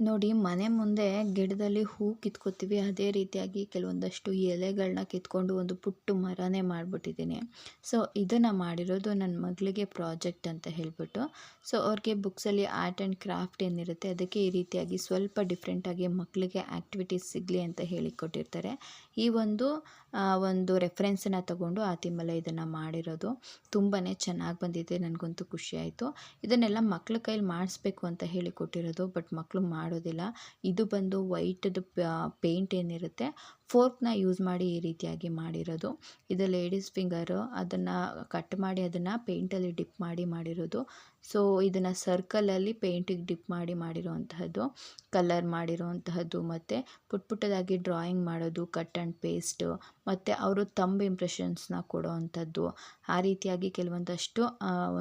ನೋಡಿ, ಮನೆ ಮುಂದೆ ಗಿಡದಲ್ಲಿ ಹೂ ಕಿತ್ಕೋತೀವಿ. ಅದೇ ರೀತಿಯಾಗಿ ಕೆಲವೊಂದಷ್ಟು ಎಲೆಗಳನ್ನ ಕಿತ್ಕೊಂಡು ಒಂದು ಪುಟ್ಟ ಮರನೇ ಮಾಡಿಬಿಟ್ಟಿದ್ದೀನಿ. ಸೊ ಇದನ್ನು ಮಾಡಿರೋದು ನನ್ನ ಮಗಳಿಗೆ ಪ್ರಾಜೆಕ್ಟ್ ಅಂತ ಹೇಳಿಬಿಟ್ಟು. ಸೊ ಅವ್ರಿಗೆ ಬುಕ್ಸಲ್ಲಿ ಆರ್ಟ್ ಆ್ಯಂಡ್ ಕ್ರಾಫ್ಟ್ ಏನಿರುತ್ತೆ ಅದಕ್ಕೆ ಈ ರೀತಿಯಾಗಿ ಸ್ವಲ್ಪ ಡಿಫ್ರೆಂಟಾಗಿ ಮಕ್ಕಳಿಗೆ ಆ್ಯಕ್ಟಿವಿಟೀಸ್ ಸಿಗಲಿ ಅಂತ ಹೇಳಿಕೊಟ್ಟಿರ್ತಾರೆ. ಈ ಒಂದು ರೆಫರೆನ್ಸನ್ನು ತಗೊಂಡು ಆ ಥೀಮಲ್ಲೇ ಇದನ್ನು ಮಾಡಿರೋದು. ತುಂಬಾ ಚೆನ್ನಾಗಿ ಬಂದಿದೆ. ನನಗಂತೂ ಖುಷಿಯಾಯಿತು. ಇದನ್ನೆಲ್ಲ ಮಕ್ಳ ಕೈಲಿ ಮಾಡಿಸ್ಬೇಕು ಅಂತ ಹೇಳಿಕೊಟ್ಟಿರೋದು. ಬಟ್ ಮಕ್ಕಳು ಮಾಡೋದಿಲ್ಲ. ಇದು ಬಂದು ವೈಟದು ಪೇಂಟ್ ಏನಿರುತ್ತೆ ಫೋರ್ಕ್ನ ಯೂಸ್ ಮಾಡಿ ಈ ರೀತಿಯಾಗಿ ಮಾಡಿರೋದು. ಇದು ಲೇಡೀಸ್ ಫಿಂಗರು, ಅದನ್ನು ಕಟ್ ಮಾಡಿ ಅದನ್ನು ಪೇಂಟಲ್ಲಿ ಡಿಪ್ ಮಾಡಿ ಮಾಡಿರೋದು. ಸೊ ಇದನ್ನು ಸರ್ಕಲಲ್ಲಿ ಪೇಂಟಿಗೆ ಡಿಪ್ ಮಾಡಿ ಮಾಡಿರೋವಂತಹದ್ದು, ಕಲರ್ ಮಾಡಿರೋವಂತಹದ್ದು, ಮತ್ತು ಪುಟ್ಟದಾಗಿ ಡ್ರಾಯಿಂಗ್ ಮಾಡೋದು, ಕಟ್ ಆ್ಯಂಡ್ ಪೇಸ್ಟು, ಮತ್ತು ಅವರು ತಂಬ್ ಇಂಪ್ರೆಷನ್ಸ್ನ ಕೊಡೋ ಅಂಥದ್ದು. ಆ ರೀತಿಯಾಗಿ ಕೆಲವೊಂದಷ್ಟು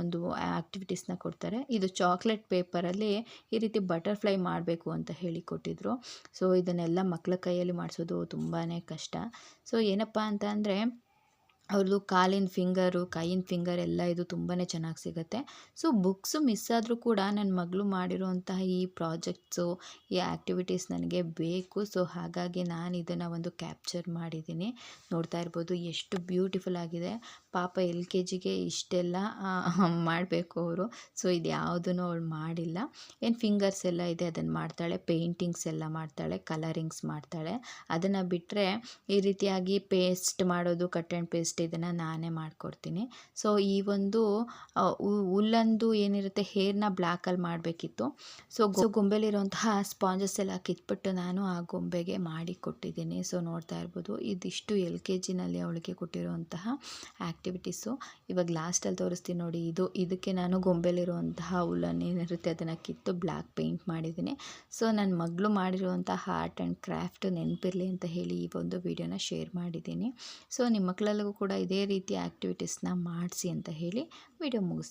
ಒಂದು ಆ್ಯಕ್ಟಿವಿಟೀಸ್ನ ಕೊಡ್ತಾರೆ. ಇದು ಚಾಕ್ಲೇಟ್ ಪೇಪರಲ್ಲಿ ಈ ರೀತಿ ಬಟರ್ಫ್ಲೈ ಮಾಡಬೇಕು ಅಂತ ಹೇಳಿಕೊಟ್ಟಿದ್ರು. ಸೊ ಇದನ್ನೆಲ್ಲ ಮಕ್ಕಳ ಕೈಯಲ್ಲಿ ಮಾಡಿಸೋದು ತುಂಬಾ ಕಷ್ಟ. ಸೊ ಏನಪ್ಪ ಅಂತ ಅಂದರೆ ಅವ್ರದ್ದು ಕಾಲಿನ ಫಿಂಗರು, ಕೈಯಿನ ಫಿಂಗರ್ ಎಲ್ಲ ಇದು ತುಂಬಾ ಚೆನ್ನಾಗಿ ಸಿಗುತ್ತೆ. ಸೊ ಬುಕ್ಸು ಮಿಸ್ ಆದರೂ ಕೂಡ ನನ್ನ ಮಗಳು ಮಾಡಿರುವಂತಹ ಈ ಪ್ರಾಜೆಕ್ಟ್ಸು, ಈ ಆ್ಯಕ್ಟಿವಿಟೀಸ್ ನನಗೆ ಬೇಕು. ಸೊ ಹಾಗಾಗಿ ನಾನು ಇದನ್ನು ಒಂದು ಕ್ಯಾಪ್ಚರ್ ಮಾಡಿದ್ದೀನಿ. ನೋಡ್ತಾ ಇರ್ಬೋದು ಎಷ್ಟು ಬ್ಯೂಟಿಫುಲ್ ಆಗಿದೆ. ಪಾಪ LKGಗೆ ಇಷ್ಟೆಲ್ಲ ಮಾಡಬೇಕು ಅವರು. ಸೊ ಇದು ಯಾವುದೂ ಅವಳು ಮಾಡಿಲ್ಲ. ಏನು ಫಿಂಗರ್ಸ್ ಎಲ್ಲ ಇದೆ ಅದನ್ನು ಮಾಡ್ತಾಳೆ, ಪೇಂಟಿಂಗ್ಸ್ ಎಲ್ಲ ಮಾಡ್ತಾಳೆ, ಕಲರಿಂಗ್ಸ್ ಮಾಡ್ತಾಳೆ. ಅದನ್ನು ಬಿಟ್ಟರೆ ಈ ರೀತಿಯಾಗಿ ಪೇಸ್ಟ್ ಮಾಡೋದು, ಕಟ್ ಆ್ಯಂಡ್ ಪೇಸ್ಟ್ ಇದನ್ನು ನಾನೇ ಮಾಡಿಕೊಡ್ತೀನಿ. ಸೊ ಈ ಒಂದು ಉಲ್ಲಂದು ಏನಿರುತ್ತೆ ಹೇರ್ನ ಬ್ಲ್ಯಾಕಲ್ಲಿ ಮಾಡಬೇಕಿತ್ತು. ಸೊ ಗೊಂಬೆಲಿರುವಂತಹ ಸ್ಪಾಂಜಸ್ ಎಲ್ಲ ಕಿತ್ಬಿಟ್ಟು ನಾನು ಆ ಗೊಂಬೆಗೆ ಮಾಡಿ ಕೊಟ್ಟಿದ್ದೀನಿ. ಸೊ ನೋಡ್ತಾ ಇರ್ಬೋದು ಇದಿಷ್ಟು LKGನಲ್ಲಿ ಅವಳಿಗೆ ಕೊಟ್ಟಿರುವಂತಹ ಆ್ಯಕ್ಟಿವಿಟೀಸು. ಇವಾಗ ಲಾಸ್ಟಲ್ಲಿ ತೋರಿಸ್ತೀನಿ ನೋಡಿ. ಇದಕ್ಕೆ ನಾನು ಗೊಂಬೆಲಿರುವಂತಹ ಉಲ್ಲನ್ ಏನಿರುತ್ತೆ ಅದನ್ನು ಕಿತ್ತು ಬ್ಲ್ಯಾಕ್ ಪೇಂಟ್ ಮಾಡಿದ್ದೀನಿ. ಸೊ ನನ್ನ ಮಗಳು ಮಾಡಿರುವಂತಹ ಆರ್ಟ್ ಆ್ಯಂಡ್ ಕ್ರಾಫ್ಟ್ ನೆನಪಿರಲಿ ಅಂತ ಹೇಳಿ ಈ ಒಂದು ವಿಡಿಯೋನ ಶೇರ್ ಮಾಡಿದ್ದೀನಿ. ಸೊ ನಿಮ್ಮ ಮಕ್ಕಳಲ್ಲೂ ಕೂಡ ಇದೇ ರೀತಿ ಆ್ಯಕ್ಟಿವಿಟೀಸ್ನ ಮಾಡಿಸಿ ಅಂತ ಹೇಳಿ ವಿಡಿಯೋ ಮುಗಿಸ್ತೀನಿ.